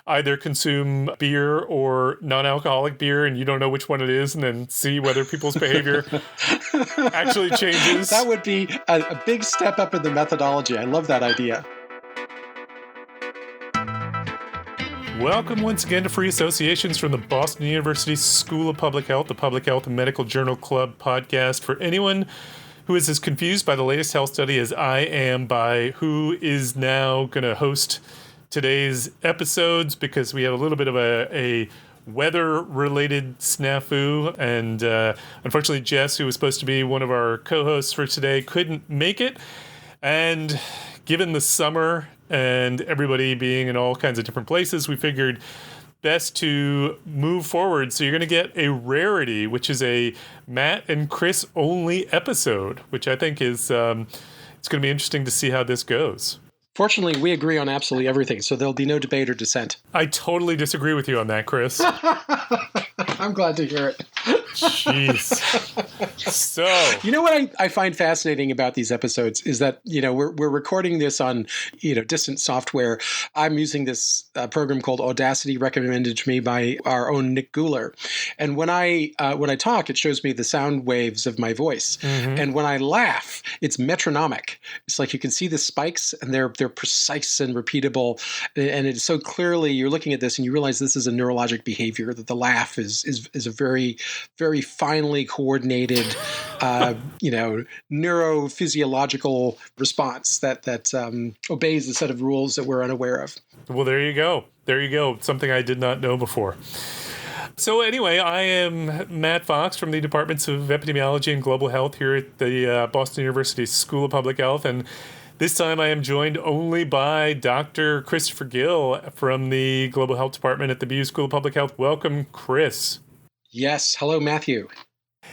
either consume beer or non-alcoholic beer, and you don't know which one it is, and then see whether people's behavior actually changes. That would be a big step up in the methodology. I love that idea. Welcome once again to Free Associations from the Boston University School of Public Health, the Public Health and Medical Journal Club podcast for anyone who is as confused by the latest health study as I am by who is now going to host today's episodes, because we have a little bit of a weather-related snafu, and unfortunately Jess, who was supposed to be one of our co-hosts for today, couldn't make it. And given the summer and everybody being in all kinds of different places, we figured best to move forward. So you're going to get a rarity, which is a Matt and Chris only episode, which I think is it's going to be interesting to see how this goes. Fortunately, we agree on absolutely everything, so there'll be no debate or dissent. I totally disagree with you on that, Chris. I'm glad to hear it. Jeez. So, you know what I find fascinating about these episodes is that, we're recording this on, distant software. I'm using this program called Audacity, recommended to me by our own Nick Guler. And when I talk, it shows me the sound waves of my voice. Mm-hmm. And when I laugh, it's metronomic. It's like you can see the spikes, and they're precise and repeatable. And it's so clearly, you're looking at this and you realize this is a neurologic behavior, that the laugh is a very, very finely coordinated, neurophysiological response that obeys a set of rules that we're unaware of. Well, there you go. There you go. Something I did not know before. So anyway, I am Matt Fox from the Departments of Epidemiology and Global Health here at the Boston University School of Public Health. And this time I am joined only by Dr. Christopher Gill from the Global Health Department at the BU School of Public Health. Welcome, Chris. Yes. Hello, Matthew.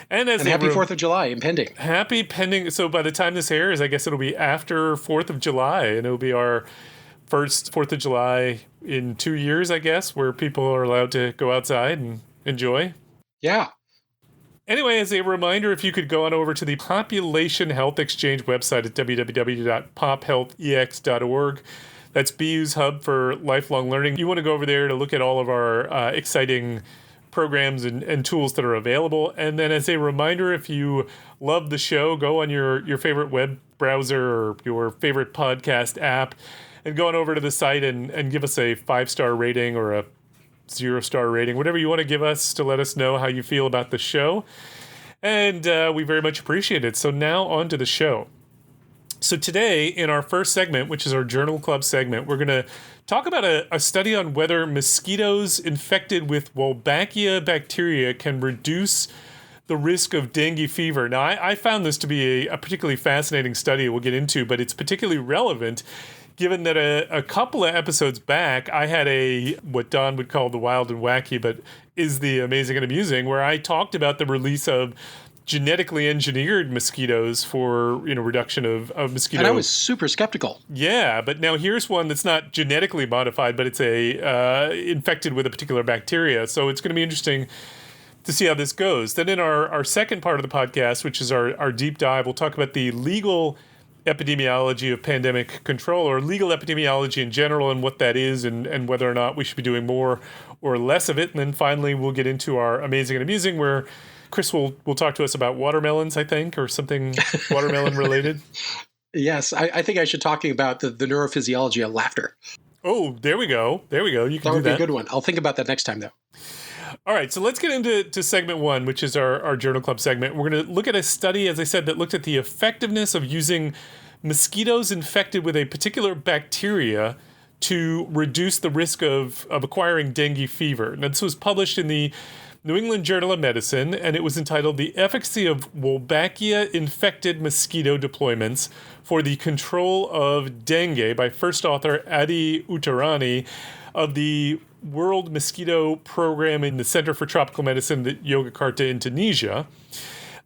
And happy 4th of July impending. Happy pending. So by the time this airs, I guess it'll be after 4th of July, and it'll be our first 4th of July in 2 years, I guess, where people are allowed to go outside and enjoy. Yeah. Anyway, as a reminder, if you could go on over to the Population Health Exchange website at www.pophealthex.org. That's BU's hub for lifelong learning. You want to go over there to look at all of our exciting programs and tools that are available. And then as a reminder, if you love the show, go on your favorite web browser or your favorite podcast app and go on over to the site and give us a 5-star rating or a 0-star rating, whatever you want to give us to let us know how you feel about the show. And we very much appreciate it. So now on to the show. So today, in our first segment, which is our Journal Club segment, we're going to talk about a study on whether mosquitoes infected with Wolbachia bacteria can reduce the risk of dengue fever. Now, I found this to be a particularly fascinating study we'll get into, but it's particularly relevant given that a couple of episodes back, I had what Don would call the wild and wacky, but is the amazing and amusing, where I talked about the release of genetically engineered mosquitoes for reduction of mosquito. And I was super skeptical. Yeah, but now here's one that's not genetically modified, but it's infected with a particular bacteria. So it's going to be interesting to see how this goes. Then in our second part of the podcast, which is our deep dive, we'll talk about the legal epidemiology of pandemic control, or legal epidemiology in general, and what that is, and whether or not we should be doing more or less of it. And then finally, we'll get into our amazing and amusing, where Chris will talk to us about watermelons, I think, or something watermelon related. Yes, I think I should talk about the neurophysiology of laughter. Oh, there we go. You can do that. That would be a good one. I'll think about that next time, though. All right, so let's get into segment one, which is our Journal Club segment. We're going to look at a study, as I said, that looked at the effectiveness of using mosquitoes infected with a particular bacteria to reduce the risk of acquiring dengue fever. Now, this was published in the New England Journal of Medicine, and it was entitled The Efficacy of Wolbachia-Infected Mosquito Deployments for the Control of Dengue by first author Adi Uttarani of the World Mosquito Program in the Center for Tropical Medicine at Yogyakarta in Tunisia.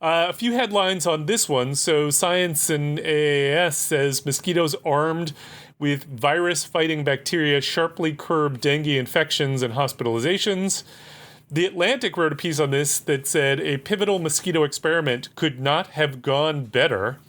A few headlines on this one. So Science and AAS says mosquitoes armed with virus-fighting bacteria sharply curb dengue infections and hospitalizations. The Atlantic wrote a piece on this that said a pivotal mosquito experiment could not have gone better.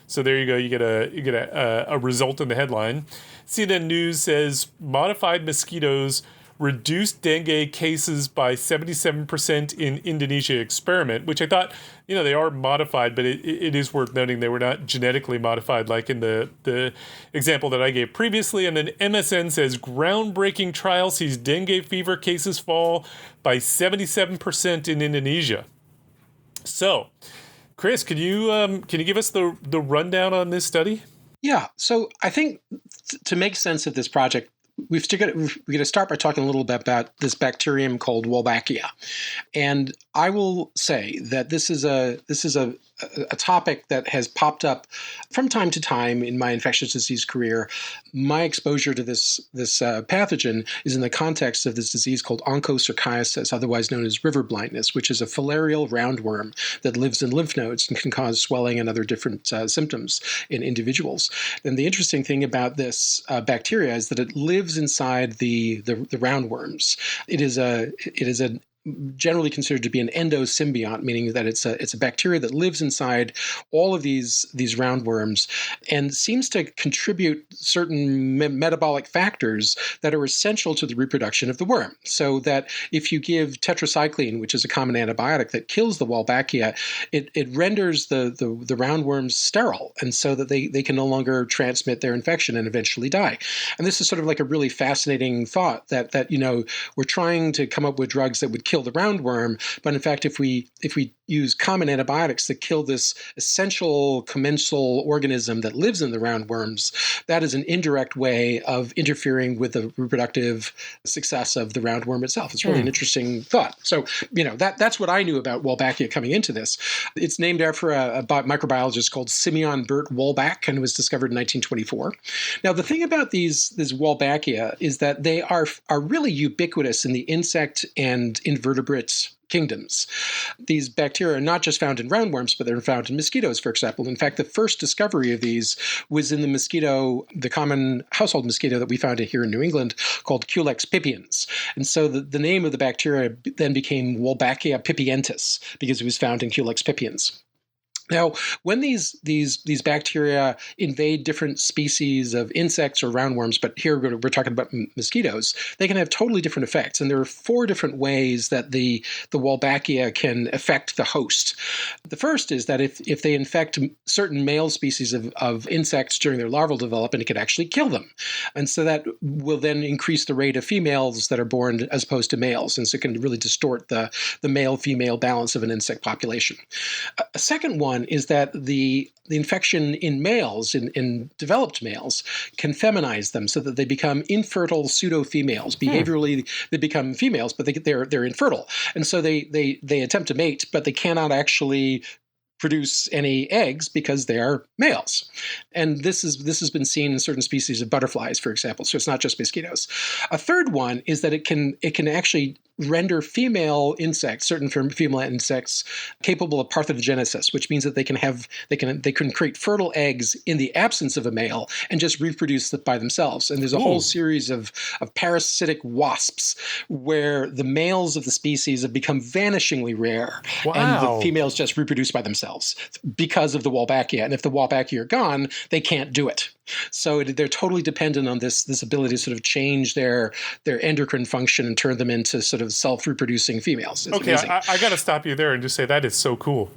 So there you go. You get a result in the headline. CNN News says modified mosquitoes reduced dengue cases by 77% in Indonesia experiment, which I thought, they are modified, but it is worth noting they were not genetically modified like in the example that I gave previously. And then MSN says groundbreaking trial sees dengue fever cases fall by 77% in Indonesia. So, Chris, can you give us the rundown on this study? Yeah. So I think to make sense of this project, we've got to start by talking a little bit about this bacterium called Wolbachia. And I will say that this is a topic that has popped up from time to time in my infectious disease career. My exposure to this pathogen is in the context of this disease called onchocerciasis, otherwise known as river blindness, which is a filarial roundworm that lives in lymph nodes and can cause swelling and other different symptoms in individuals. And the interesting thing about this bacteria is that it lives inside the roundworms. It is a generally considered to be an endosymbiont, meaning that it's a bacteria that lives inside all of these roundworms and seems to contribute certain metabolic factors that are essential to the reproduction of the worm. So that if you give tetracycline, which is a common antibiotic that kills the Wolbachia, it renders the roundworms sterile, and so that they can no longer transmit their infection and eventually die. And this is sort of like a really fascinating thought that we're trying to come up with drugs that would kill the roundworm, but in fact, if we use common antibiotics that kill this essential commensal organism that lives in the roundworms, that is an indirect way of interfering with the reproductive success of the roundworm itself. It's really an interesting thought. So, that's what I knew about Wolbachia coming into this. It's named after a microbiologist called Simeon Bert Wolbach, and it was discovered in 1924. Now, the thing about these Wolbachia is that they are really ubiquitous in the insect and invertebrate kingdoms. These bacteria are not just found in roundworms, but they're found in mosquitoes, for example. In fact, the first discovery of these was in the common household mosquito that we found here in New England called Culex pipiens. And so the name of the bacteria then became Wolbachia pipientis because it was found in Culex pipiens. Now, when these bacteria invade different species of insects or roundworms, but here we're talking about mosquitoes, they can have totally different effects. And there are 4 different ways that the Wolbachia can affect the host. The first is that if they infect certain male species of insects during their larval development, it can actually kill them. And so that will then increase the rate of females that are born as opposed to males. And so it can really distort the male-female balance of an insect population. A second one is that the infection in males, in developed males, can feminize them so that they become infertile pseudo-females. Behaviorally, they become females, but they're infertile. And so they attempt to mate, but they cannot actually produce any eggs because they are males. And this has been seen in certain species of butterflies, for example. So it's not just mosquitoes. A third one is that it can actually render certain female insects capable of parthenogenesis, which means that they can create fertile eggs in the absence of a male and just reproduce by themselves. And there's a whole series of parasitic wasps where the males of the species have become vanishingly rare. Wow. And the females just reproduce by themselves because of the Wolbachia. And if the Wolbachia are gone, they can't do it. So they're totally dependent on this ability to sort of change their endocrine function and turn them into sort of self-reproducing females. It's amazing. I got to stop you there and just say that is so cool.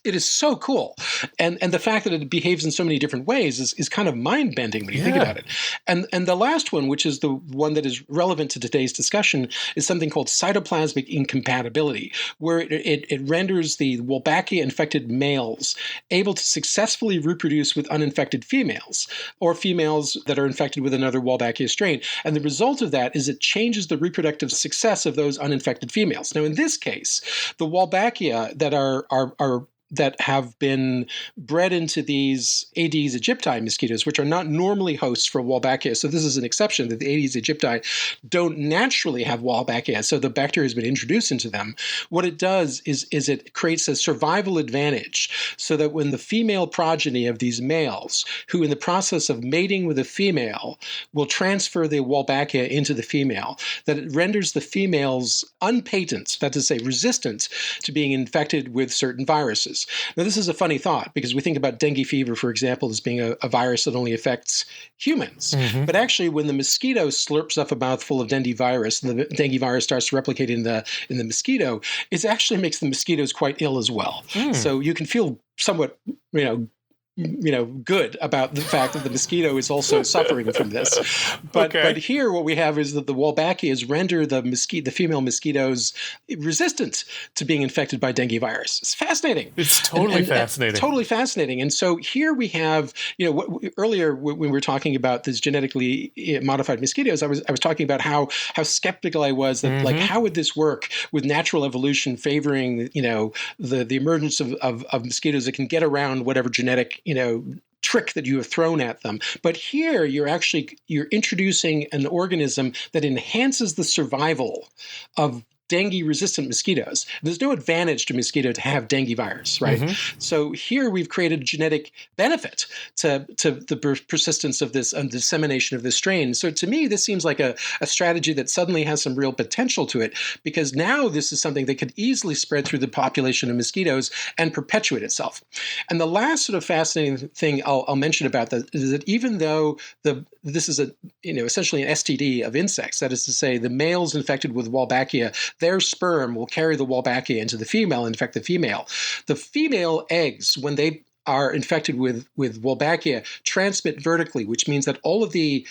It is so cool. And the fact that it behaves in so many different ways is kind of mind-bending when you think about it. And the last one, which is the one that is relevant to today's discussion, is something called cytoplasmic incompatibility, where it renders the Wolbachia-infected males able to successfully reproduce with uninfected females, or females that are infected with another Wolbachia strain. And the result of that is it changes the reproductive success of those uninfected females. Now, in this case, the Wolbachia that have been bred into these Aedes aegypti mosquitoes, which are not normally hosts for Wolbachia. So this is an exception that the Aedes aegypti don't naturally have Wolbachia. So the bacteria has been introduced into them. What it does is it creates a survival advantage so that when the female progeny of these males, who in the process of mating with a female will transfer the Wolbachia into the female, that it renders the females unpatent, that is to say resistant to being infected with certain viruses. mosquitoes. Now, this is a funny thought because we think about dengue fever, for example, as being a virus that only affects humans. But actually, when the mosquito slurps up a mouthful of dengue virus and the dengue virus starts to replicate in the mosquito, it actually makes the mosquitoes quite ill as well. So you can feel somewhat, good about the fact that the mosquito is also suffering from this. But here what we have is that the Wolbachias render the female mosquitoes resistant to being infected by dengue virus. It's fascinating. It's totally fascinating. Totally fascinating. And so here we have, earlier when we were talking about these genetically modified mosquitoes, I was talking about how skeptical I was that like how would this work with natural evolution favoring the emergence of mosquitoes that can get around whatever genetic trick that you have thrown at them. But here you're introducing an organism that enhances the survival of dengue-resistant mosquitoes. There's no advantage to mosquito to have dengue virus, right? So here we've created a genetic benefit to the persistence of this and dissemination of this strain. So to me, this seems like a strategy that suddenly has some real potential to it, because now this is something that could easily spread through the population of mosquitoes and perpetuate itself. And the last sort of fascinating thing I'll mention about that is that even though this is essentially an STD of insects, that is to say, the males infected with Wolbachia, their sperm will carry the Wolbachia into the female and infect the female. The female eggs, when they are infected with Wolbachia, transmit vertically, which means that all of the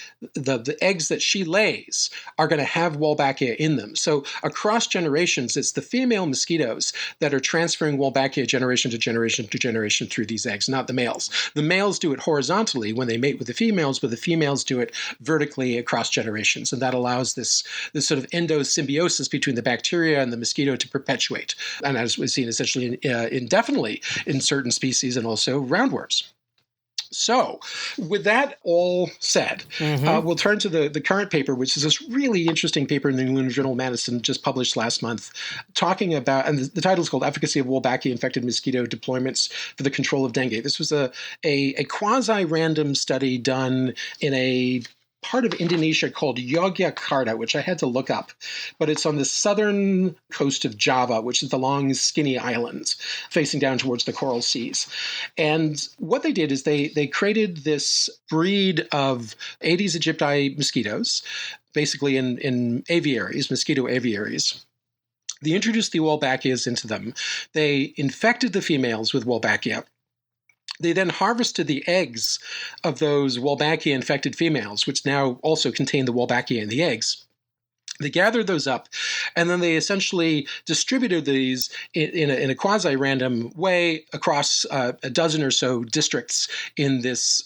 eggs that she lays are going to have Wolbachia in them. So across generations, it's the female mosquitoes that are transferring Wolbachia generation to generation to generation through these eggs, not the males. The males do it horizontally when they mate with the females, but the females do it vertically across generations. And that allows this sort of endosymbiosis between the bacteria and the mosquito to perpetuate. And as we've seen essentially indefinitely in certain species and also roundworms. So with that all said, we'll turn to the current paper, which is this really interesting paper in the New England Journal of Medicine just published last month, talking about, and the title is called Efficacy of Wolbachia-Infected Mosquito Deployments for the Control of Dengue. This was a quasi-random study done in a part of Indonesia called Yogyakarta, which I had to look up, but it's on the southern coast of Java, which is the long, skinny islands facing down towards the coral seas. And what they did is they created this breed of Aedes aegypti mosquitoes, basically in aviaries, mosquito aviaries. They introduced the Wolbachias into them. They infected the females with Wolbachia. They then harvested the eggs of those Wolbachia-infected females, which now also contain the Wolbachia in the eggs. They gathered those up, and then they essentially distributed these in a quasi-random way across a dozen or so districts in this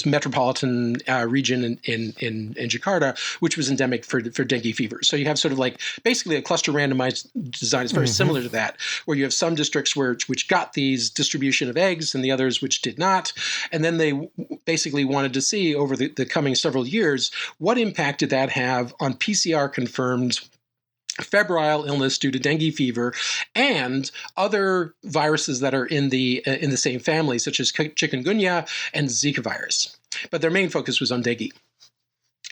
metropolitan region in Jakarta, which was endemic for dengue fever. So you have sort of like basically a cluster randomized design. It's very similar to that, where you have some districts which got these distribution of eggs and the others which did not. And then they basically wanted to see over the coming several years, what impact did that have on PCR-confirmed febrile illness due to dengue fever and other viruses that are in the same family, such as chikungunya and Zika virus. But their main focus was on dengue.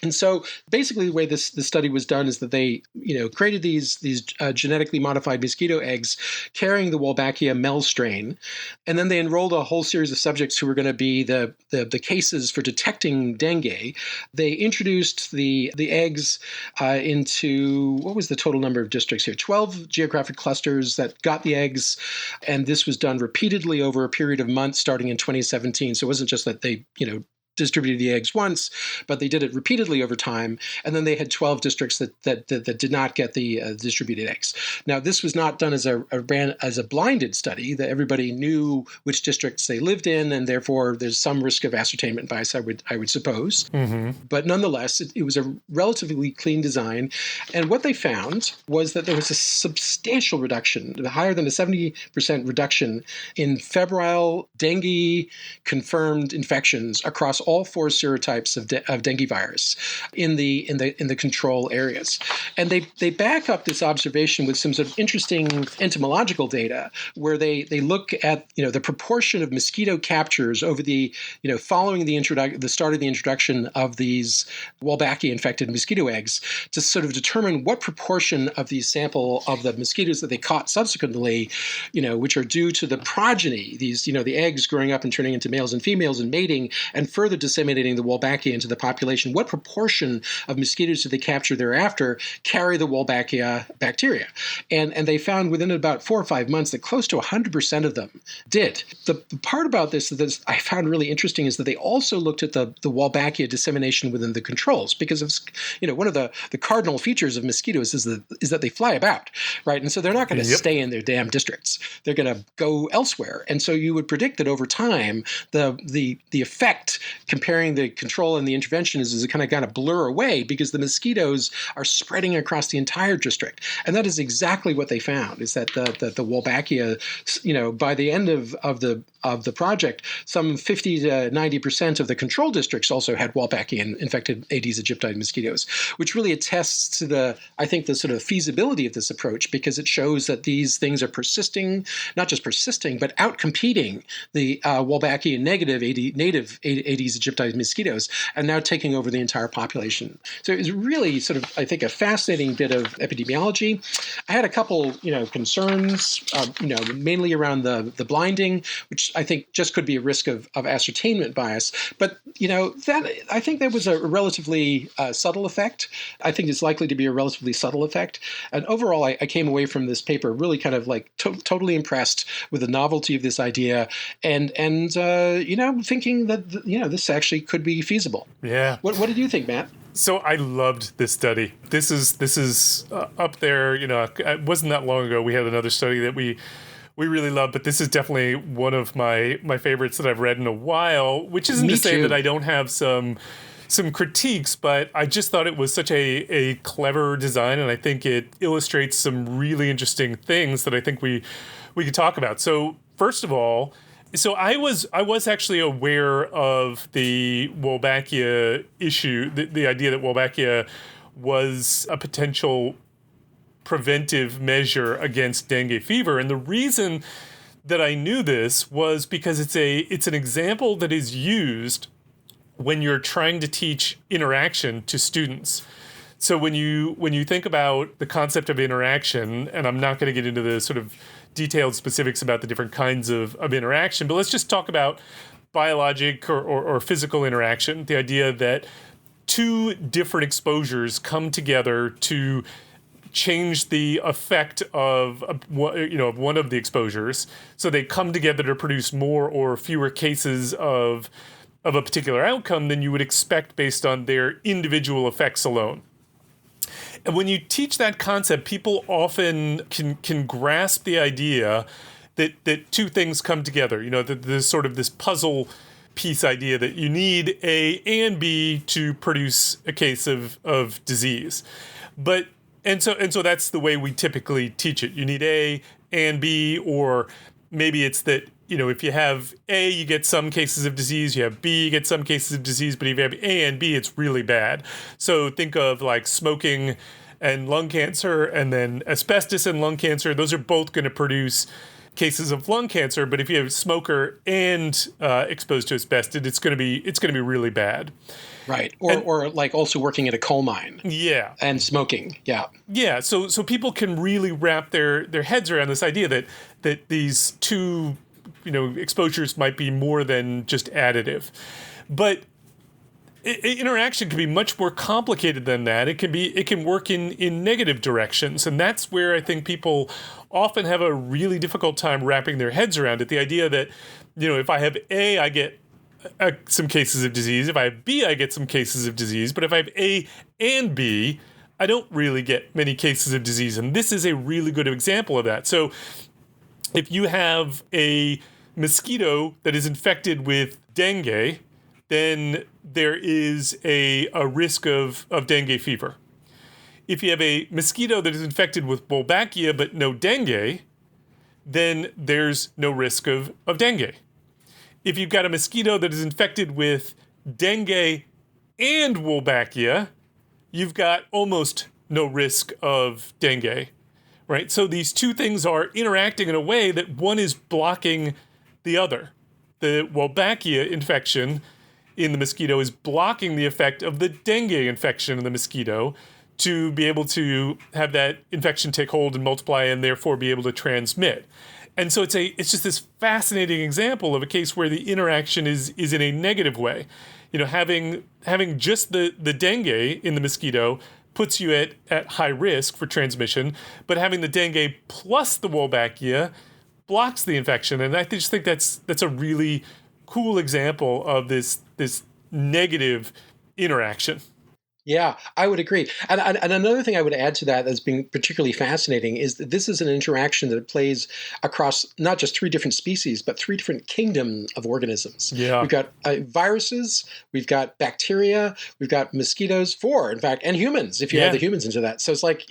And so basically the way this study was done is that they created these genetically modified mosquito eggs carrying the Wolbachia mel strain, and then they enrolled a whole series of subjects who were going to be the cases for detecting dengue. They introduced the eggs into, what was the total number of districts here? 12 geographic clusters that got the eggs, and this was done repeatedly over a period of months starting in 2017. So it wasn't just that they distributed the eggs once, but they did it repeatedly over time. And then they had 12 districts that did not get the distributed eggs. Now, this was not done as a blinded study, that everybody knew which districts they lived in, and therefore there's some risk of ascertainment bias, I would suppose. But nonetheless, it was a relatively clean design. And what they found was that there was a substantial reduction, higher than a 70% reduction in febrile dengue confirmed infections across all 4 serotypes of dengue virus in the control areas. And they back up this observation with some sort of interesting entomological data where they look at the proportion of mosquito captures over the following the start of the introduction of these Wolbachia infected mosquito eggs to sort of determine what proportion of the sample of the mosquitoes that they caught subsequently, which are due to the progeny, these the eggs growing up and turning into males and females and mating and further disseminating the Wolbachia into the population, what proportion of mosquitoes do they capture thereafter carry the Wolbachia bacteria? And they found within about 4 or 5 months that close to 100% of them did. The part about this that I found really interesting is that they also looked at the Wolbachia dissemination within the controls, because of one of the cardinal features of mosquitoes is that they fly about, right? And so they're not going to stay in their damn districts. They're going to go elsewhere. And so you would predict that over time, the effect comparing the control and the intervention is it kind of blur away because the mosquitoes are spreading across the entire district. And that is exactly what they found, is that the Wolbachia, by the end of the project, some 50 to 90% of the control districts also had Wolbachia infected Aedes aegypti mosquitoes, which really attests to the sort of feasibility of this approach, because it shows that these things are persisting, not just persisting, but outcompeting the Wolbachia native Aedes aegypti mosquitoes and now taking over the entire population. So it's really sort of, I think, a fascinating bit of epidemiology. I had a couple, concerns, mainly around the blinding, which I think just could be a risk of ascertainment bias. But, I think that was a relatively subtle effect. I think it's likely to be a relatively subtle effect. And overall, I came away from this paper really kind of like totally impressed with the novelty of this idea and thinking that, this actually could be feasible. Yeah. What did you think, Matt? So I loved this study. This is up there. It wasn't that long ago. We had another study that we really loved, but this is definitely one of my favorites that I've read in a while, which isn't to say that I don't have some critiques, but I just thought it was such a clever design, and I think it illustrates some really interesting things that I think we could talk about. So first of all, I was actually aware of the Wolbachia issue, the idea that Wolbachia was a potential preventive measure against dengue fever. And the reason that I knew this was because it's an example that is used when you're trying to teach interaction to students. So when you think about the concept of interaction, and I'm not going to get into the sort of detailed specifics about the different kinds of interaction, but let's just talk about biologic or physical interaction, the idea that 2 different exposures come together to change the effect of one of the exposures. So they come together to produce more or fewer cases of a particular outcome than you would expect based on their individual effects alone. And when you teach that concept, people often can grasp the idea that 2 things come together. There's sort of this puzzle piece idea that you need A and B to produce a case of disease. And so that's the way we typically teach it. You need A and B, or maybe it's that, if you have A, you get some cases of disease, you have B, you get some cases of disease, but if you have A and B, it's really bad. So think of like smoking and lung cancer, and then asbestos and lung cancer. Those are both going to produce cases of lung cancer, but if you have a smoker and exposed to asbestos, it's going to be really bad. Right. Or like also working at a coal mine. Yeah. And smoking. Yeah. Yeah. So people can really wrap their heads around this idea that these 2, exposures might be more than just additive. But interaction can be much more complicated than that. It can work in negative directions, and that's where I think people often have a really difficult time wrapping their heads around it. The idea that, if I have A, I get some cases of disease. If I have B, I get some cases of disease. But if I have A and B, I don't really get many cases of disease. And this is a really good example of that. So if you have a mosquito that is infected with dengue, then there is a risk of dengue fever. If you have a mosquito that is infected with Wolbachia but no dengue, then there's no risk of dengue. If you've got a mosquito that is infected with dengue and Wolbachia, you've got almost no risk of dengue, right? So these two things are interacting in a way that one is blocking the other. The Wolbachia infection in the mosquito is blocking the effect of the dengue infection in the mosquito to be able to have that infection take hold and multiply and therefore be able to transmit. And so it's just this fascinating example of a case where the interaction is in a negative way. Having just the dengue in the mosquito puts you at high risk for transmission, but having the dengue plus the Wolbachia blocks the infection. And I just think that's a really cool example of this negative interaction. Yeah, I would agree. And another thing I would add to that that's been particularly fascinating is that this is an interaction that plays across not just three different species, but three different kingdoms of organisms. Yeah. We've got viruses, we've got bacteria, we've got mosquitoes, four, in fact, and humans, if you add the humans into that. So it's like,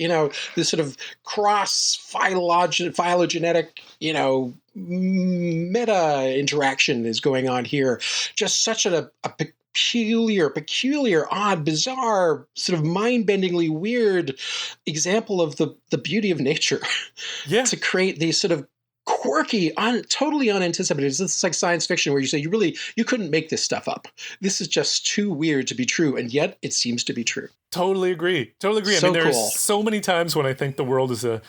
this sort of cross phylogenetic, meta interaction is going on here. Just such a peculiar, odd, bizarre, sort of mind-bendingly weird example of the beauty of nature. Yeah. To create these sort of quirky, totally unanticipated. This is like science fiction where you say you couldn't make this stuff up. This is just too weird to be true, and yet it seems to be true. Totally agree. So I mean, there's so many times when I think the world is a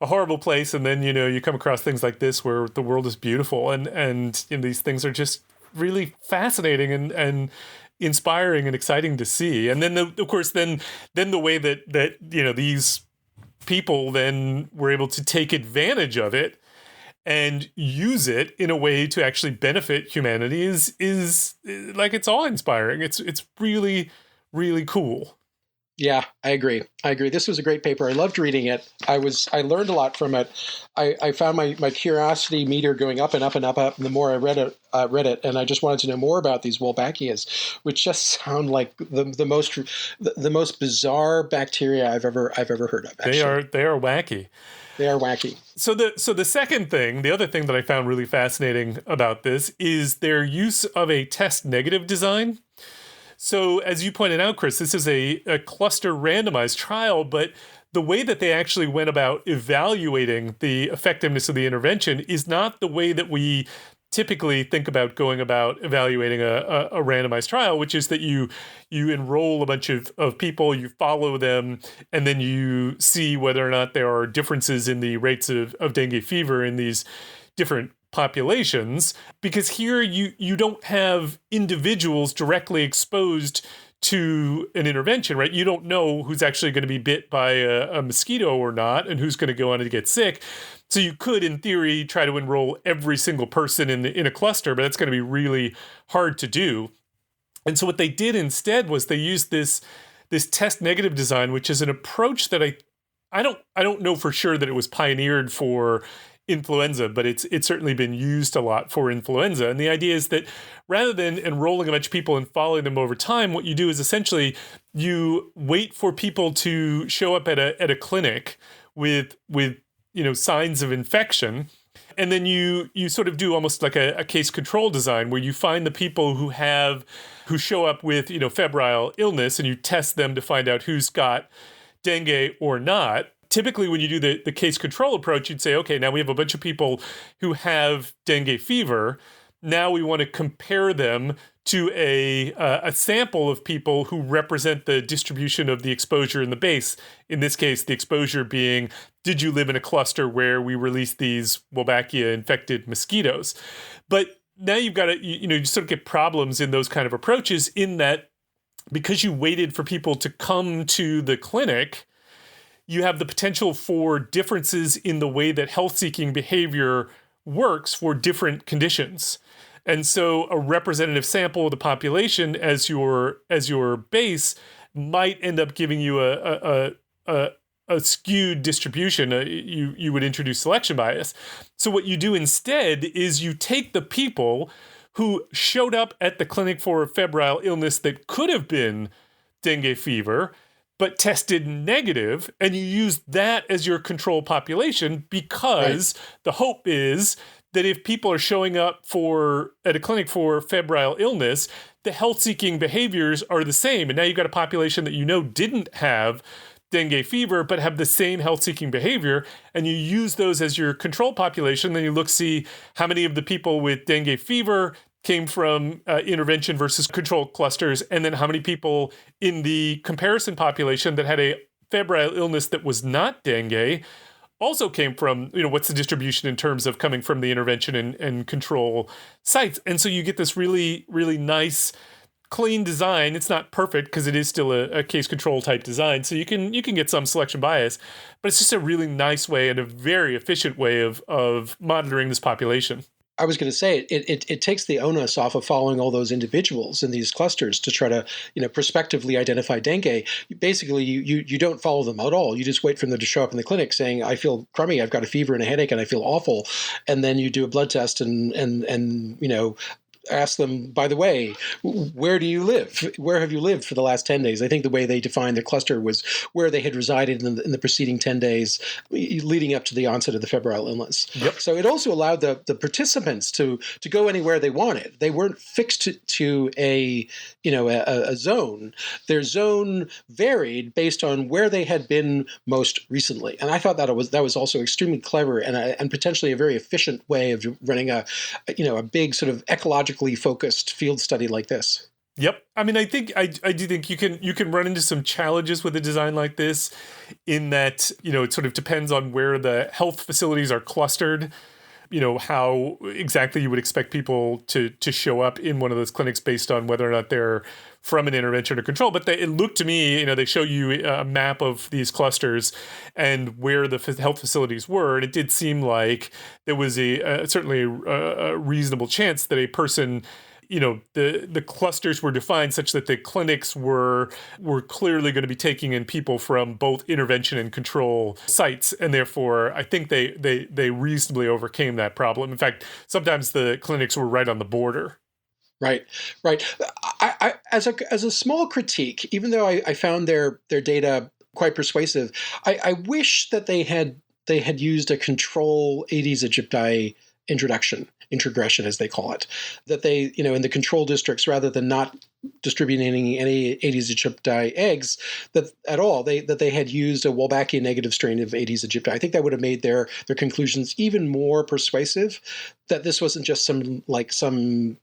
horrible place, and then you come across things like this where the world is beautiful, and these things are just really fascinating and inspiring and exciting to see. And then of course the way that these people then were able to take advantage of it and use it in a way to actually benefit humanity is like, it's awe-inspiring. It's really, really cool. Yeah, I agree. This was a great paper. I loved reading it. I learned a lot from it. I found my curiosity meter going up and up and up, and the more I read it, and I just wanted to know more about these Wolbachias, which just sound like the most bizarre bacteria I've ever heard of. Actually. They are wacky. They are wacky. So the second thing, the other thing that I found really fascinating about this is their use of a test negative design. So as you pointed out, Chris, this is a cluster randomized trial, but the way that they actually went about evaluating the effectiveness of the intervention is not the way that we typically think about going about evaluating a randomized trial, which is that you enroll a bunch of people, you follow them, and then you see whether or not there are differences in the rates of dengue fever in these different populations, because here you don't have individuals directly exposed to an intervention, right? You don't know who's actually going to be bit by a mosquito or not, and who's going to go on to get sick. So you could, in theory, try to enroll every single person in a cluster, but that's going to be really hard to do. And so what they did instead was they used this test negative design, which is an approach that I don't know for sure that it was pioneered for influenza, but it's certainly been used a lot for influenza. And the idea is that rather than enrolling a bunch of people and following them over time, what you do is essentially you wait for people to show up at a clinic with signs of infection. And then you sort of do almost like a case control design where you find the people who show up with, febrile illness, and you test them to find out who's got dengue or not. Typically, when you do the case control approach, you'd say, okay, now we have a bunch of people who have dengue fever. Now we want to compare them to a sample of people who represent the distribution of the exposure in the base. In this case, the exposure being, did you live in a cluster where we released these Wolbachia infected mosquitoes? But now you've got to, you sort of get problems in those kind of approaches, in that because you waited for people to come to the clinic, you have the potential for differences in the way that health-seeking behavior works for different conditions. And so a representative sample of the population as your base might end up giving you a skewed distribution. You would introduce selection bias. So what you do instead is you take the people who showed up at the clinic for a febrile illness that could have been dengue fever, but tested negative, and you use that as your control population, because the hope is that if people are showing up at a clinic for febrile illness, the health-seeking behaviors are the same. And now you've got a population that didn't have dengue fever, but have the same health-seeking behavior, and you use those as your control population. Then you see how many of the people with dengue fever came from intervention versus control clusters, and then how many people in the comparison population that had a febrile illness that was not dengue also came from, what's the distribution in terms of coming from the intervention and control sites. And so you get this really, really nice, clean design. It's not perfect because it is still a case control type design. So you can get some selection bias, but it's just a really nice way and a very efficient way of monitoring this population. I was going to say it takes the onus off of following all those individuals in these clusters to try to prospectively identify dengue. Basically, you don't follow them at all. You just wait for them to show up in the clinic saying, "I feel crummy, I've got a fever and a headache, and I feel awful," and then you do a blood test and ask them, by the way, where do you live? Where have you lived for the last 10 days? I think the way they defined the cluster was where they had resided in the preceding 10 days leading up to the onset of the febrile illness. Yep. So it also allowed the participants to go anywhere they wanted. They weren't fixed to a zone. Their zone varied based on where they had been most recently. And I thought that was also extremely clever and potentially a very efficient way of running a big sort of ecological focused field study like this. Yep. I mean, I do think you can run into some challenges with a design like this in that, it sort of depends on where the health facilities are clustered, how exactly you would expect people to show up in one of those clinics based on whether or not they're from an intervention or control. But it looked to me, they show you a map of these clusters and where the health facilities were. And it did seem like there was certainly a reasonable chance that a person, the clusters were defined such that the clinics were clearly going to be taking in people from both intervention and control sites. And therefore, I think they reasonably overcame that problem. In fact, sometimes the clinics were right on the border. Right. I as a small critique, even though I found their data quite persuasive, I wish that they had used a control Aedes aegypti introgression, as they call it, that they, in the control districts, rather than not distributing any Aedes aegypti eggs that they had used a Wolbachia negative strain of Aedes aegypti. I think that would have made their conclusions even more persuasive, that this wasn't just some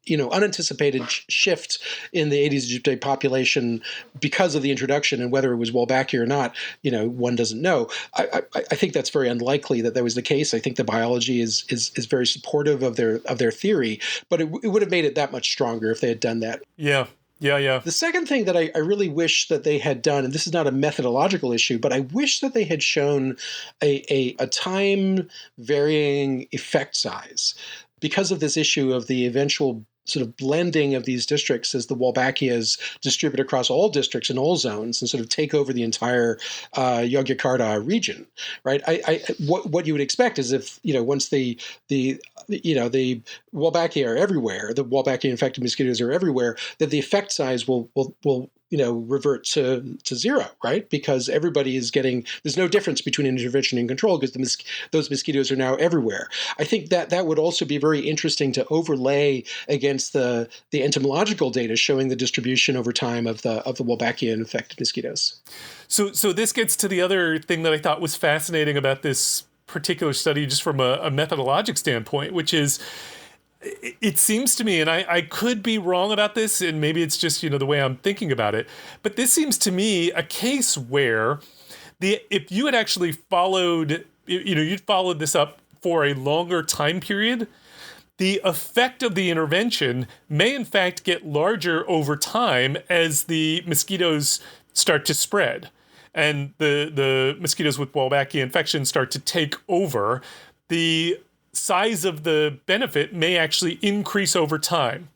unanticipated shift in the Aedes aegypti population because of the introduction, and whether it was Wolbachia or not, one doesn't know. I think that's very unlikely that was the case. I think the biology is very supportive of their theory, but it would have made it that much stronger if they had done that. Yeah. The second thing that I really wish that they had done, and this is not a methodological issue, but I wish that they had shown a time varying effect size, because of this issue of the eventual sort of blending of these districts as the Wolbachias distribute across all districts and all zones and sort of take over the entire Yogyakarta region, right? What you would expect is if, once the Wolbachia are everywhere, the Wolbachia infected mosquitoes are everywhere, that the effect size will revert to zero, right? Because everybody is there's no difference between intervention and control because those mosquitoes are now everywhere. I think that would also be very interesting to overlay against the entomological data showing the distribution over time of the Wolbachia infected mosquitoes. So this gets to the other thing that I thought was fascinating about this particular study, just from a methodologic standpoint, which is, it seems to me, and I could be wrong about this, and maybe it's just, the way I'm thinking about it, but this seems to me a case where if you had actually followed, you'd followed this up for a longer time period, the effect of the intervention may in fact get larger over time as the mosquitoes start to spread and the mosquitoes with Wolbachia infection start to take over. The size of the benefit may actually increase over time.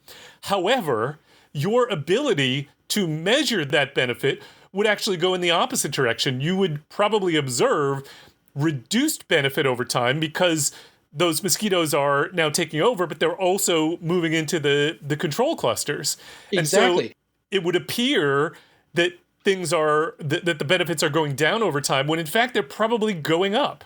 However, your ability to measure that benefit would actually go in the opposite direction. You would probably observe reduced benefit over time because those mosquitoes are now taking over, but they're also moving into the control clusters. Exactly. And so it would appear that that the benefits are going down over time when in fact they're probably going up.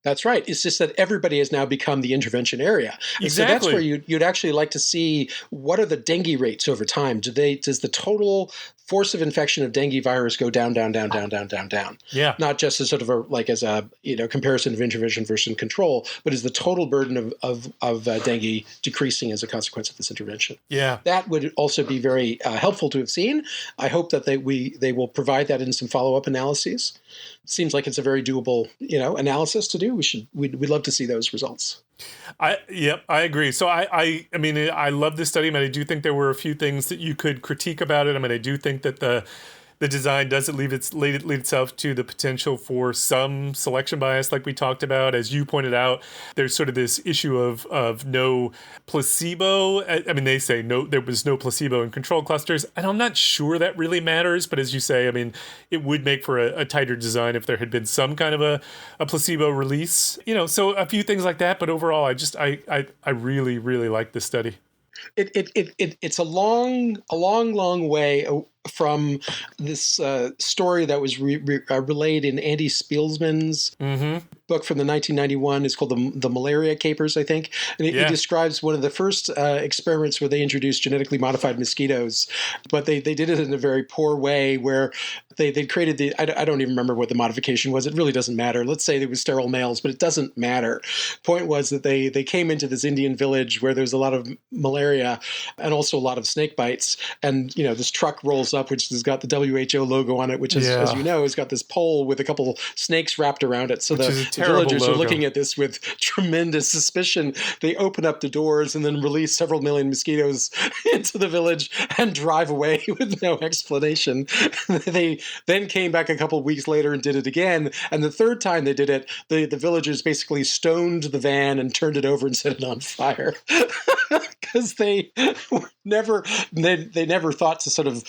That's right. It's just that everybody has now become the intervention area. And so that's where Exactly. you'd actually like to see what are the dengue rates over time? Does the total force of infection of dengue virus go down, down, down, down, down, down, down? Yeah. Not just as sort of as a comparison of intervention versus control, but is the total burden of dengue decreasing as a consequence of this intervention? Yeah. That would also be very helpful to have seen. I hope that they will provide that in some follow-up analyses. Seems like it's a very doable, analysis to do. We'd love to see those results. I agree. So I mean, I love this study. I mean, I do think there were a few things that you could critique about it. I mean, I do think that the design doesn't lead itself to the potential for some selection bias, like we talked about. As you pointed out, there's sort of this issue of no placebo. I mean, they say there was no placebo in control clusters, and I'm not sure that really matters. But as you say, I mean, it would make for a tighter design if there had been some kind of a placebo release. So a few things like that. But overall, I really, really like this study. It's a long way from this story that was relayed in Andy Spielman's book from the 1991. It's called the Malaria Capers, I think. And it describes one of the first experiments where they introduced genetically modified mosquitoes, but they did it in a very poor way where they created I don't even remember what the modification was. It really doesn't matter. Let's say there was sterile males, but it doesn't matter. Point was that they came into this Indian village where there's a lot of malaria and also a lot of snake bites. And, this truck rolls up, which has got the WHO logo on it, which is, as you know, has got this pole with a couple snakes wrapped around it. So the villagers are looking at this with tremendous suspicion. They open up the doors and then release several million mosquitoes into the village and drive away with no explanation. They then came back a couple of weeks later and did it again. And the third time they did it, the villagers basically stoned the van and turned it over and set it on fire. Because they never thought to sort of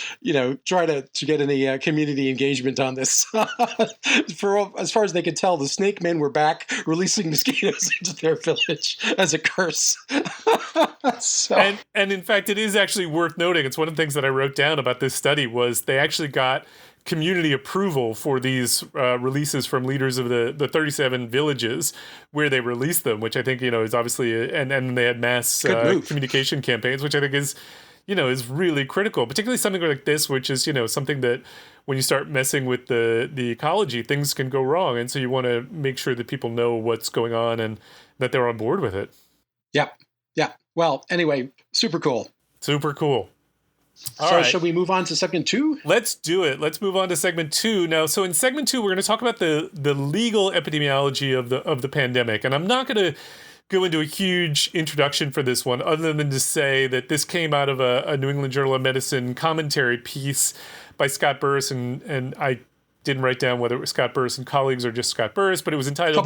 try to get any community engagement on this. As far as they could tell, the snake men were back releasing mosquitoes into their village as a curse. And in fact, it is actually worth noting. It's one of the things that I wrote down about this study was they actually got community approval for these releases from leaders of the 37 villages where they released them, which I think, is obviously, and they had mass communication campaigns, which I think is really critical, particularly something like this, which is, something that when you start messing with the ecology, things can go wrong. And so you want to make sure that people know what's going on and that they're on board with it. Yeah. Yeah. Well, anyway, super cool. Super cool. All right. Shall we move on to segment 2? Let's do it. Let's move on to segment 2 now. So in segment 2, we're going to talk about the legal epidemiology of the pandemic, and I'm not going to go into a huge introduction for this one, other than to say that this came out of a New England Journal of Medicine commentary piece by Scott Burris, and I didn't write down whether it was Scott Burris and colleagues or just Scott Burris, but it was entitled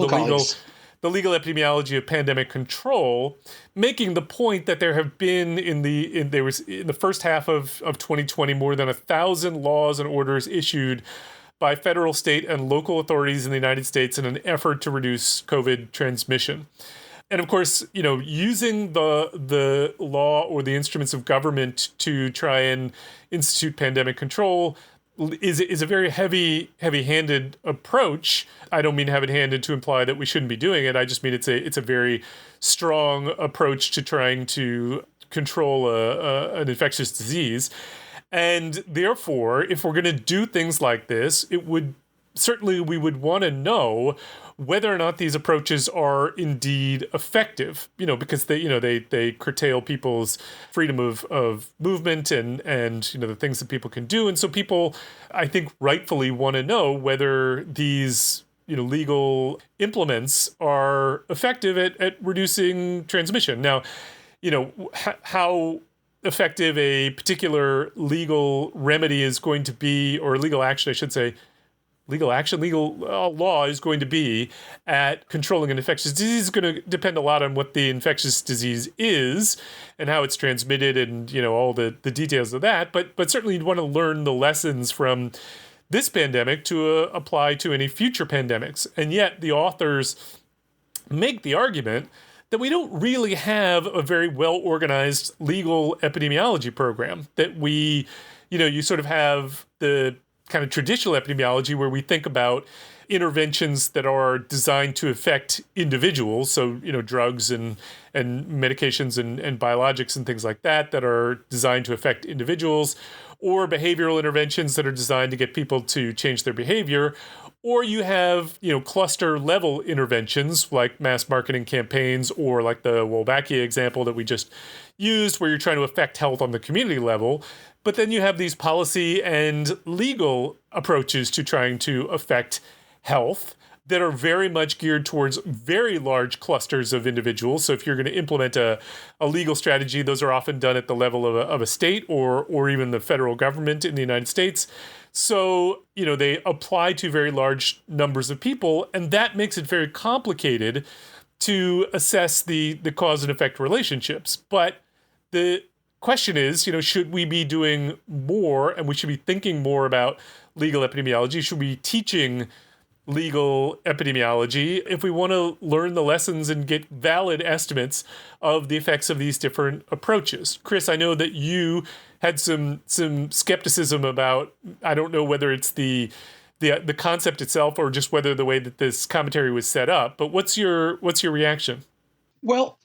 The Legal Epidemiology of Pandemic Control, making the point that there have been in the first half of 2020 more than 1,000 laws and orders issued by federal, state, and local authorities in the United States in an effort to reduce COVID transmission. And of course, using the law or the instruments of government to try and institute pandemic control is a very heavy-handed approach. I don't mean heavy-handed to imply that we shouldn't be doing it. I just mean it's a very strong approach to trying to control an infectious disease. And therefore, if we're going to do things like this, we would want to know whether or not these approaches are indeed effective, because they curtail people's freedom of movement and the things that people can do. And so people, I think, rightfully want to know whether these legal implements are effective at reducing transmission. Now, how effective a particular legal remedy is going to be, or legal action, I should say, legal law is going to be at controlling an infectious disease is going to depend a lot on what the infectious disease is and how it's transmitted and, all the details of that. But certainly you'd want to learn the lessons from this pandemic to apply to any future pandemics. And yet the authors make the argument that we don't really have a very well-organized legal epidemiology program, that you sort of have the kind of traditional epidemiology where we think about interventions that are designed to affect individuals, so drugs and medications and biologics and things like that are designed to affect individuals, or behavioral interventions that are designed to get people to change their behavior, or you have cluster level interventions like mass marketing campaigns, or like the Wolbachia example that we just used, where you're trying to affect health on the community level. But then you have these policy and legal approaches to trying to affect health that are very much geared towards very large clusters of individuals. So if you're going to implement a legal strategy, those are often done at the level of a state or even the federal government in the United States. So, they apply to very large numbers of people, and that makes it very complicated to assess the cause and effect relationships. But the question is, should we be doing more, and we should be thinking more about legal epidemiology? Should we be teaching legal epidemiology if we want to learn the lessons and get valid estimates of the effects of these different approaches? Chris, I know that you had some skepticism about, I don't know whether it's the concept itself or just whether the way that this commentary was set up, but what's your reaction? Well,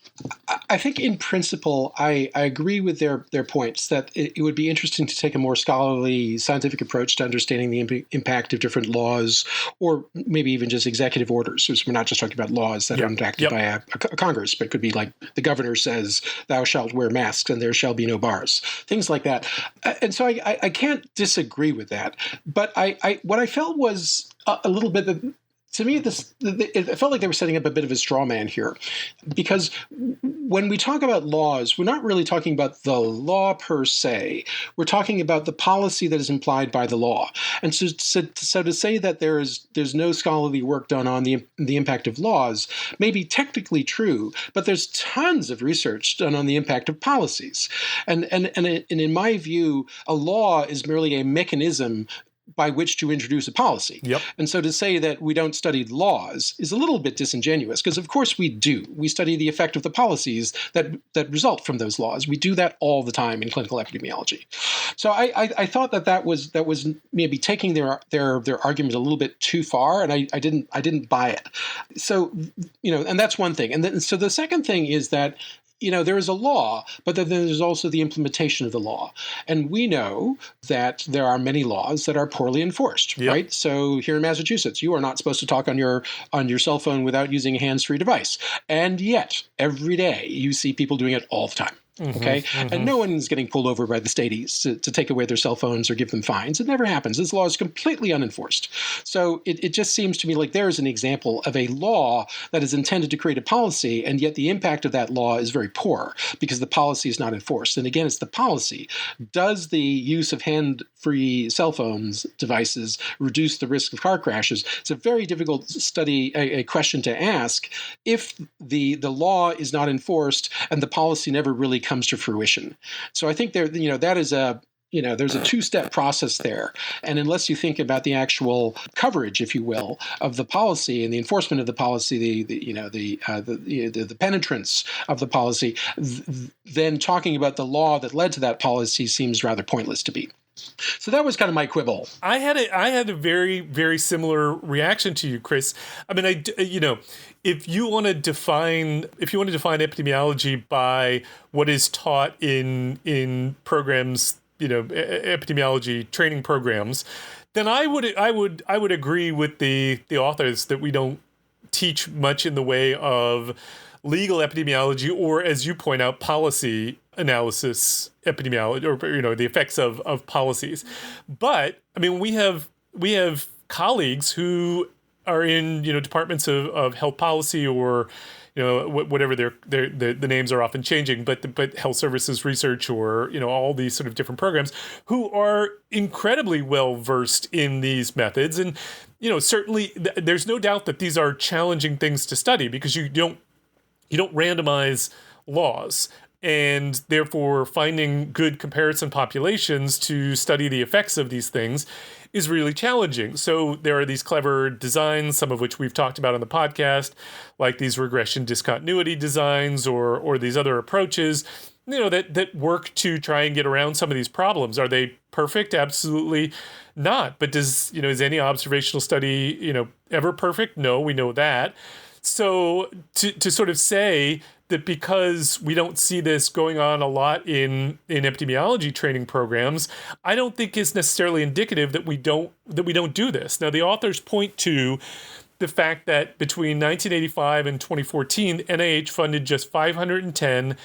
I think in principle, I agree with their points that it would be interesting to take a more scholarly, scientific approach to understanding the impact of different laws, or maybe even just executive orders. So we're not just talking about laws that are enacted by a Congress, but it could be like the governor says, "Thou shalt wear masks and there shall be no bars," things like that. And so I can't disagree with that. But what I felt was a little bit of, to me, it felt like they were setting up a bit of a straw man here, because when we talk about laws, we're not really talking about the law per se. We're talking about the policy that is implied by the law. And so to say that there's no scholarly work done on the impact of laws may be technically true, but there's tons of research done on the impact of policies. And in my view, a law is merely a mechanism by which to introduce a policy. Yep. And so to say that we don't study laws is a little bit disingenuous, because of course we do. We study the effect of the policies that result from those laws. We do that all the time in clinical epidemiology. So I thought that was maybe taking their argument a little bit too far, and I didn't buy it. So, and that's one thing. And then, so the second thing is that there is a law, but then there's also the implementation of the law. And we know that there are many laws that are poorly enforced, right? So here in Massachusetts, you are not supposed to talk on your cell phone without using a hands-free device. And yet, every day, you see people doing it all the time. Okay. And no one's getting pulled over by the staties to take away their cell phones or give them fines. It never happens. This law is completely unenforced. So it just seems to me like there is an example of a law that is intended to create a policy, and yet the impact of that law is very poor because the policy is not enforced. And again, it's the policy. Does the use of hand-free cell phones devices reduce the risk of car crashes? It's a very difficult a question to ask if the law is not enforced and the policy never really comes to fruition. So I think that is there's a two-step process there. And unless you think about the actual coverage, if you will, of the policy and the enforcement of the policy, the penetrance of the policy, then talking about the law that led to that policy seems rather pointless to me. So that was kind of my quibble. I had a very, very similar reaction to you, Chris. I mean, if you want to define epidemiology by what is taught in programs, epidemiology training programs, then I would agree with the authors that we don't teach much in the way of legal epidemiology, or, as you point out, policy analysis epidemiology, or the effects of policies. But I mean, we have colleagues who are in departments of health policy, or whatever the names are often changing, but health services research, or all these sort of different programs, who are incredibly well versed in these methods. And certainly there's no doubt that these are challenging things to study, because you don't randomize laws, and therefore finding good comparison populations to study the effects of these things is really challenging. So there are these clever designs, some of which we've talked about on the podcast, like these regression discontinuity designs, or these other approaches that work to try and get around some of these problems. Are they perfect? Absolutely not. But is any observational study, ever perfect? No, we know that. So to sort of say that because we don't see this going on a lot in epidemiology training programs, I don't think is necessarily indicative that we don't do this. Now, the authors point to the fact that between 1985 and 2014, NIH funded just 510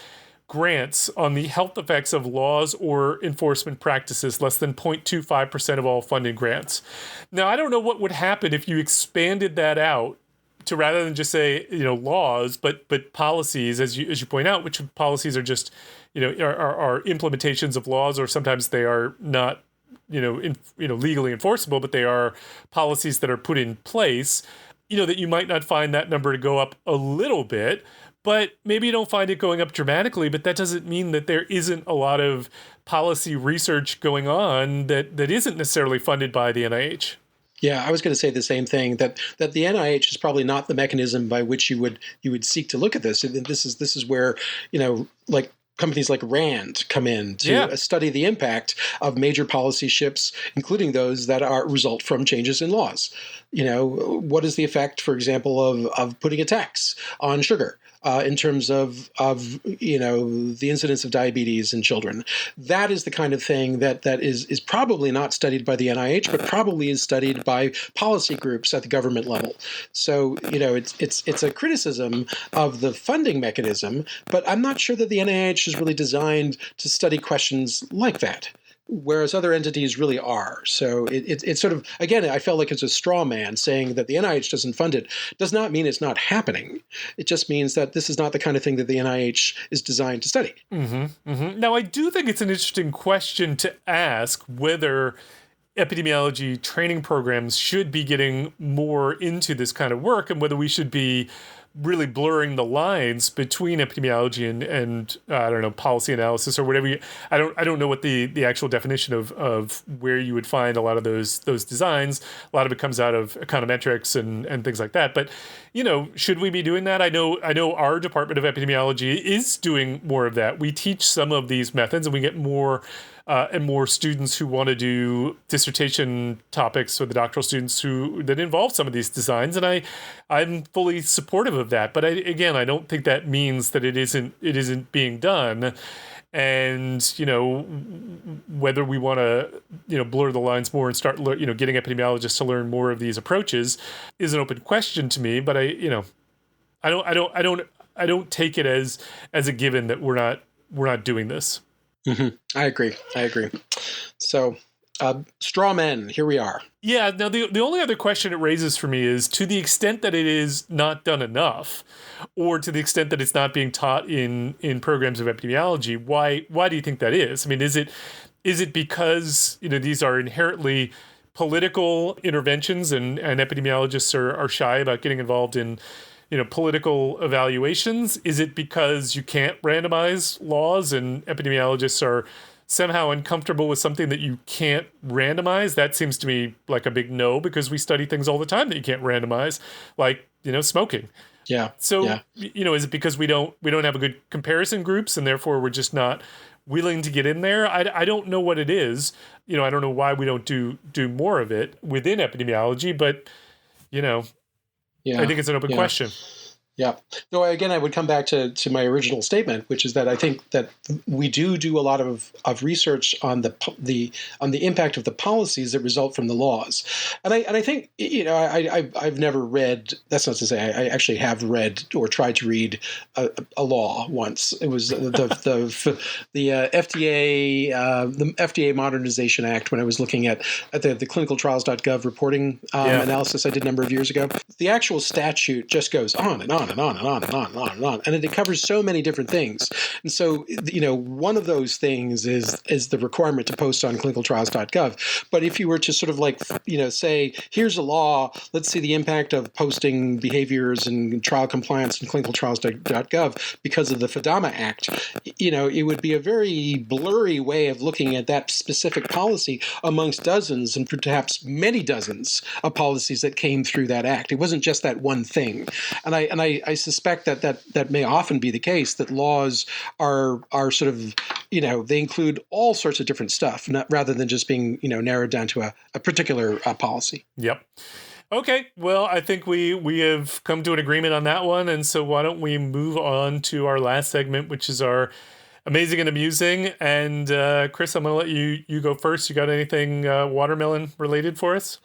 grants on the health effects of laws or enforcement practices, less than 0.25% of all funded grants. Now, I don't know what would happen if you expanded that out to, rather than just say, laws, but policies, as you point out, which policies are just, are implementations of laws, or sometimes they are not, legally enforceable, but they are policies that are put in place, that you might not find that number to go up a little bit. But maybe you don't find it going up dramatically, but that doesn't mean that there isn't a lot of policy research going on that isn't necessarily funded by the NIH. Yeah, I was going to say the same thing, that the NIH is probably not the mechanism by which you would seek to look at this. This is where, like companies like RAND come in to study the impact of major policy shifts, including those that result from changes in laws. What is the effect, for example, of putting a tax on sugar? In terms of the incidence of diabetes in children, that is the kind of thing that is probably not studied by the NIH, but probably is studied by policy groups at the government level. So it's a criticism of the funding mechanism, but I'm not sure that the NIH is really designed to study questions like that, whereas other entities really are. So it's sort of, again, I felt like it's a straw man saying that the NIH doesn't fund it. Does not mean it's not happening. It just means that this is not the kind of thing that the NIH is designed to study. Mm-hmm, mm-hmm. Now, I do think it's an interesting question to ask whether epidemiology training programs should be getting more into this kind of work, and whether we should be really blurring the lines between epidemiology and I don't know, policy analysis or whatever. I don't know what the actual definition of where you would find a lot of those designs. A lot of it comes out of econometrics and things like that. But should we be doing that? I know our Department of Epidemiology is doing more of that. We teach some of these methods, and we get more and more students who want to do dissertation topics with the doctoral students that involve some of these designs, and I'm fully supportive of that. But I don't think that means that it isn't being done. And whether we want to blur the lines more and start getting epidemiologists to learn more of these approaches is an open question to me. But I don't take it as a given that we're not doing this. Mm-hmm. I agree. So, straw men, here we are. Yeah. Now, the only other question it raises for me is, to the extent that it is not done enough, or to the extent that it's not being taught in programs of epidemiology, why do you think that is? I mean, is it because these are inherently political interventions, and epidemiologists are shy about getting involved in political evaluations? Is it because you can't randomize laws and epidemiologists are somehow uncomfortable with something that you can't randomize? That seems to me like a big no, because we study things all the time that you can't randomize, like, smoking. Yeah. So, is it because we don't have a good comparison groups, and therefore we're just not willing to get in there? I don't know what it is. I don't know why we don't do more of it within epidemiology, but, I think it's an open question. Yeah. Though, again, I would come back to my original statement, which is that I think that we do a lot of research on the impact of the policies that result from the laws. And I think, I've never read, that's not to say I actually have read or tried to read a law once. It was the FDA Modernization Act, when I was looking at the clinicaltrials.gov reporting analysis I did a number of years ago. The actual statute just goes on and on and on and on and on and on and on. And it covers so many different things. And so, one of those things is the requirement to post on clinicaltrials.gov. But if you were to sort of say, here's a law, let's see the impact of posting behaviors and trial compliance in clinicaltrials.gov because of the FDAMA Act, it would be a very blurry way of looking at that specific policy amongst dozens and perhaps many dozens of policies that came through that act. It wasn't just that one thing. And I I suspect that may often be the case, that laws are sort of, they include all sorts of different stuff, rather than just being, narrowed down to a particular policy. Yep. Okay, well, I think we have come to an agreement on that one, and so why don't we move on to our last segment, which is our amazing and amusing. And Chris, I'm going to let you go first. You got anything watermelon related for us?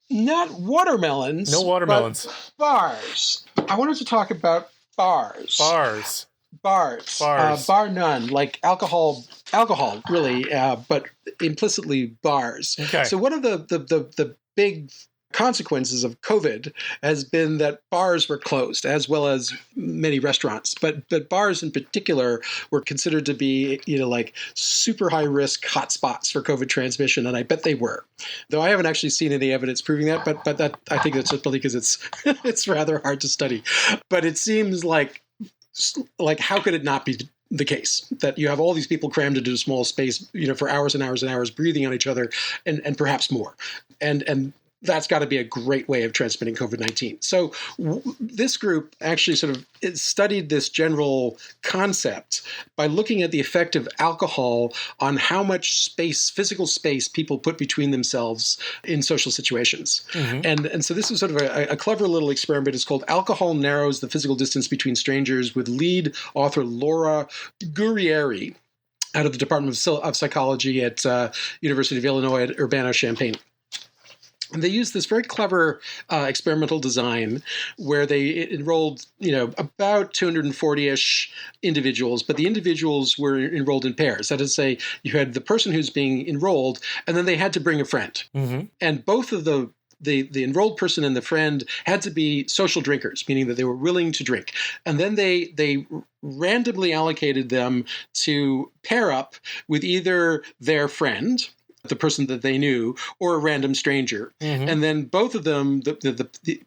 Not watermelons. No watermelons. But bars. I wanted to talk about bars. Bars. Bar none, like alcohol, really, but implicitly bars. Okay. So one of the big consequences of COVID has been that bars were closed, as well as many restaurants. But bars in particular were considered to be, like super high risk hotspots for COVID transmission, and I bet they were. Though I haven't actually seen any evidence proving that, but that I think that's simply because it's rather hard to study. But it seems like how could it not be the case that you have all these people crammed into a small space, for hours and hours and hours, breathing on each other, and perhaps more, and that's got to be a great way of transmitting COVID-19. So this group actually sort of studied this general concept by looking at the effect of alcohol on how much physical space people put between themselves in social situations. Mm-hmm. And so this is sort of a clever little experiment. It's called Alcohol Narrows the Physical Distance Between Strangers, with lead author Laura Guerrieri out of the Department of Psychology at University of Illinois at Urbana-Champaign. And they used this very clever experimental design where they enrolled, about 240-ish individuals, but the individuals were enrolled in pairs. That is to say, you had the person who's being enrolled, and then they had to bring a friend. Mm-hmm. And both of the enrolled person and the friend had to be social drinkers, meaning that they were willing to drink. And then they randomly allocated them to pair up with either their friend, the person that they knew, or a random stranger. Mm-hmm. And then both of them,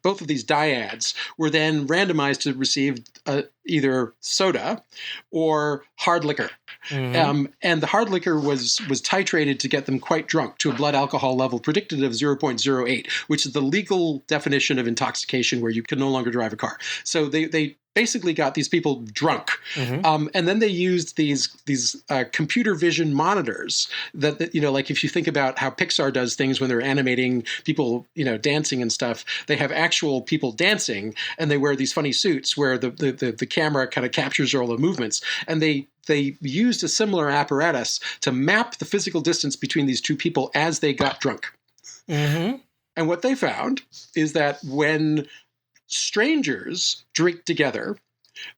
both of these dyads, were then randomized to receive either soda or hard liquor. Mm-hmm. And the hard liquor was titrated to get them quite drunk to a blood alcohol level predicted of 0.08, which is the legal definition of intoxication where you can no longer drive a car. So they basically got these people drunk. Mm-hmm. And then they used these computer vision monitors that, like if you think about how Pixar does things when they're animating people, dancing and stuff, they have actual people dancing, and they wear these funny suits where the camera kind of captures all the movements. And they used a similar apparatus to map the physical distance between these two people as they got drunk. Mm-hmm. And what they found is that when strangers drink together,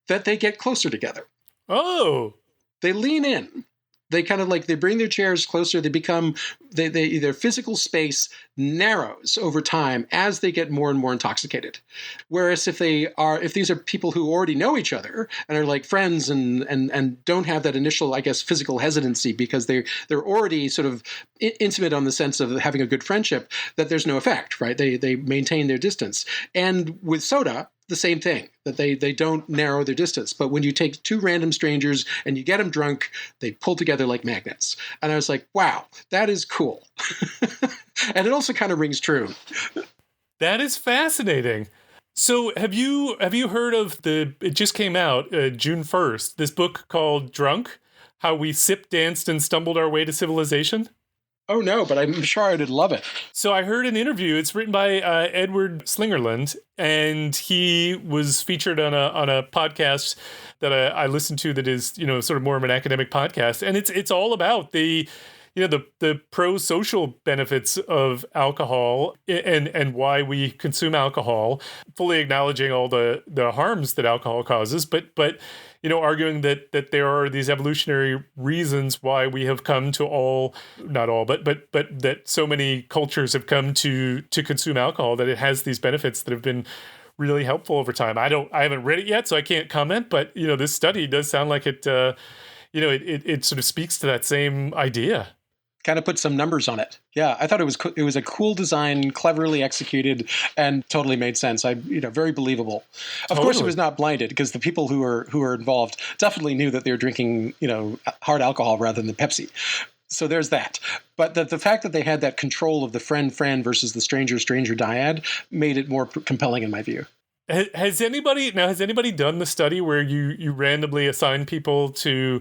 that they get closer together. Oh. They lean in. They kind of they bring their chairs closer. Their physical space narrows over time as they get more and more intoxicated. Whereas if these are people who already know each other and are like friends and don't have that initial, I guess, physical hesitancy because they're already sort of intimate on the sense of having a good friendship, that there's no effect, right? They maintain their distance. And with soda, the same thing, that they don't narrow their distance. But when you take two random strangers and you get them drunk, they pull together like magnets. And I was like, wow, that is cool. And it also kind of rings true. That is fascinating. So have you heard of it just came out June 1st, this book called Drunk, How We Sipped, Danced, and Stumbled Our Way to Civilization? Oh, no, but I'm sure I would love it. So I heard an interview. It's written by Edward Slingerland, and he was featured on a podcast that I listened to that is, sort of more of an academic podcast. And it's all about the pro-social benefits of alcohol and why we consume alcohol, fully acknowledging all the harms that alcohol causes, but arguing that there are these evolutionary reasons why we have come to not all, but that so many cultures have come to consume alcohol, that it has these benefits that have been really helpful over time. I haven't read it yet, so I can't comment, but this study does sound like it sort of speaks to that same idea. Kind of put some numbers on it. Yeah, I thought it was a cool design, cleverly executed, and totally made sense. Very believable. Of course, it was not blinded, because the people who were involved definitely knew that they were drinking, hard alcohol rather than Pepsi. So there's that. But the fact that they had that control of the friend versus the stranger dyad made it more compelling in my view. Has anybody done the study where you randomly assign people to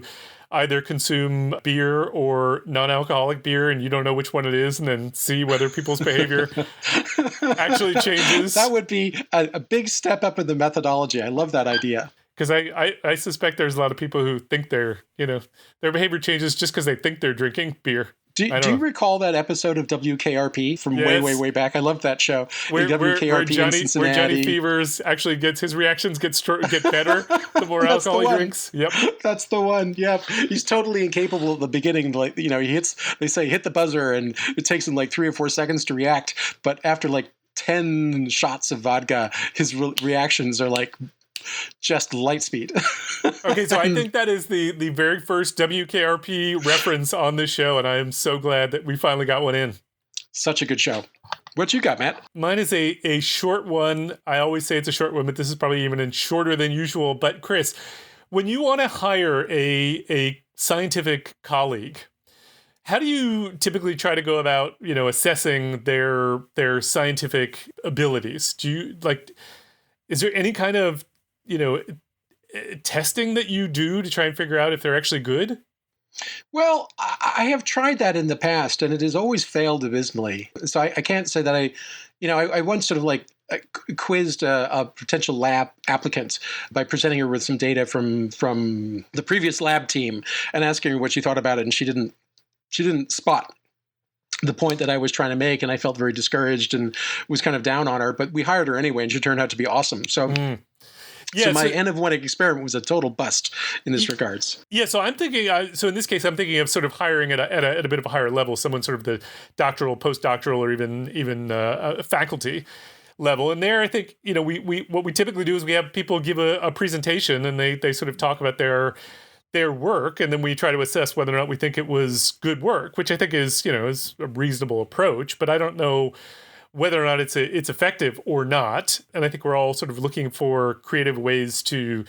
either consume beer or non-alcoholic beer and you don't know which one it is, and then see whether people's behavior actually changes? That would be a big step up in the methodology. I love that idea. Because I suspect there's a lot of people who think their behavior changes just because they think they're drinking beer. Do you recall that episode of WKRP from way back? I loved that show. Where WKRP where Johnny Fevers actually his reactions get better the more alcohol he drinks. Yep, that's the one. Yep, he's totally incapable at the beginning. Like, they say hit the buzzer, and it takes him like 3 or 4 seconds to react. But after like 10 shots of vodka, his reactions are like just light speed. Okay, so I think that is the very first WKRP reference on this show, and I am so glad that we finally got one in. Such a good show. What you got, Matt? Mine is a short one. I always say it's a short one, but this is probably even shorter than usual. But Chris, when you want to hire a scientific colleague, how do you typically try to go about, assessing their scientific abilities? Is there any kind of testing that you do to try and figure out if they're actually good? Well, I have tried that in the past, and it has always failed abysmally. So I can't say that I once sort of quizzed a potential lab applicant by presenting her with some data from the previous lab team and asking her what she thought about it, and she didn't spot the point that I was trying to make, and I felt very discouraged and was kind of down on her. But we hired her anyway, and she turned out to be awesome. So. Yeah, so my N of 1 experiment was a total bust in this regards. Yeah, so I'm thinking. So in this case, I'm thinking of sort of hiring at a bit of a higher level, someone sort of the doctoral, postdoctoral, or even faculty level. And there, I think we what we typically do is we have people give a presentation, and they sort of talk about their work, and then we try to assess whether or not we think it was good work, which I think is a reasonable approach. But I don't know whether or not it's effective or not. And I think we're all sort of looking for creative ways to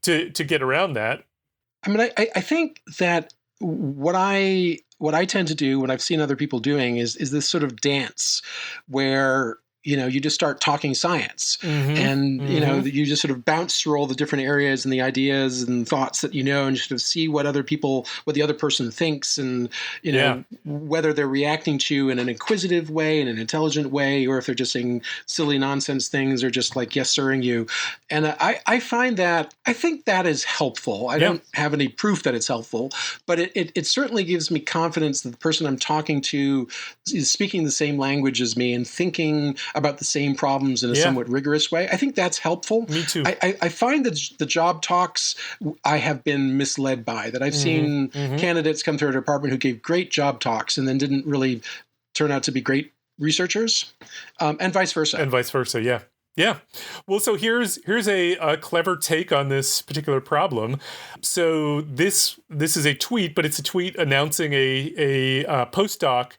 get around that. I mean, I think that what I tend to do when I've seen other people doing is this sort of dance where you just start talking science, and you just sort of bounce through all the different areas and the ideas and thoughts that and you sort of see what the other person thinks, and whether they're reacting to you in an inquisitive way, in an intelligent way, or if they're just saying silly nonsense things or just like yes sirring you. And I find that I think that is helpful. I don't have any proof that it's helpful, but it certainly gives me confidence that the person I'm talking to is speaking the same language as me and thinking about the same problems in a somewhat rigorous way. I think that's helpful. Me too. I find that the job talks I have been misled by, that I've seen candidates come through a department who gave great job talks and then didn't really turn out to be great researchers, and vice versa. Yeah. Yeah. Well, so here's a clever take on this particular problem. So this is a tweet, but it's a tweet announcing a postdoc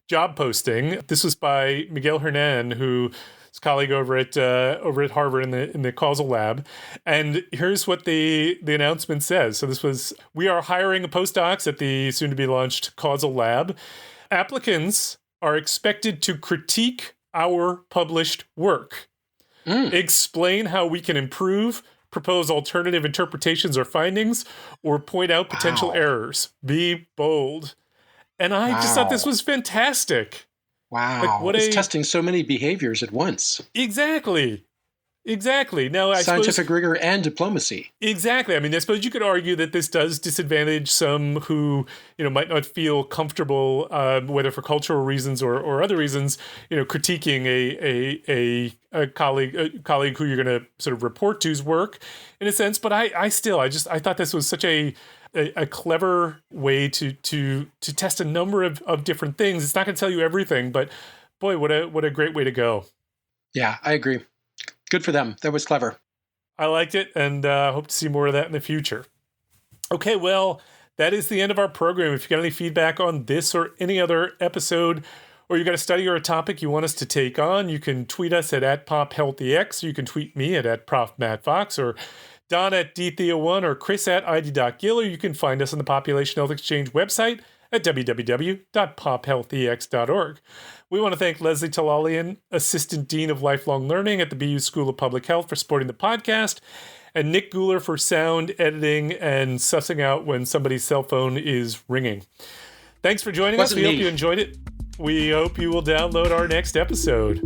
job posting. This was by Miguel Hernan, who is a colleague over at Harvard in the causal lab. And here's what the announcement says. So this was, we are hiring postdocs at the soon to be launched causal lab. Applicants are expected to critique our published work, explain how we can improve, propose alternative interpretations or findings, or point out potential errors. Be bold. And I just thought this was fantastic. Wow. It's testing so many behaviors at once. Exactly. Now, scientific rigor and diplomacy. Exactly. I mean, I suppose you could argue that this does disadvantage some who, might not feel comfortable, whether for cultural reasons or other reasons, critiquing a colleague who you're going to sort of report to's work, in a sense. But I thought this was such a clever way to test a number of different things. It's not going to tell you everything, but boy, what a great way to go. Yeah, I agree. Good for them. That was clever. I liked it, and hope to see more of that in the future. Okay, well, that is the end of our program. If you got any feedback on this or any other episode, or you got a study or a topic you want us to take on, you can tweet us at @PopHealthyX. You can tweet me at @ProfMattFox, or Don at DTheo1, or Chris at ID.Gill, or you can find us on the Population Health Exchange website at www.pophealthex.org. We want to thank Leslie Talalian, Assistant Dean of Lifelong Learning at the BU School of Public Health, for supporting the podcast, and Nick Guler for sound editing and sussing out when somebody's cell phone is ringing. Thanks for joining us. We hope you enjoyed it. We hope you will download our next episode.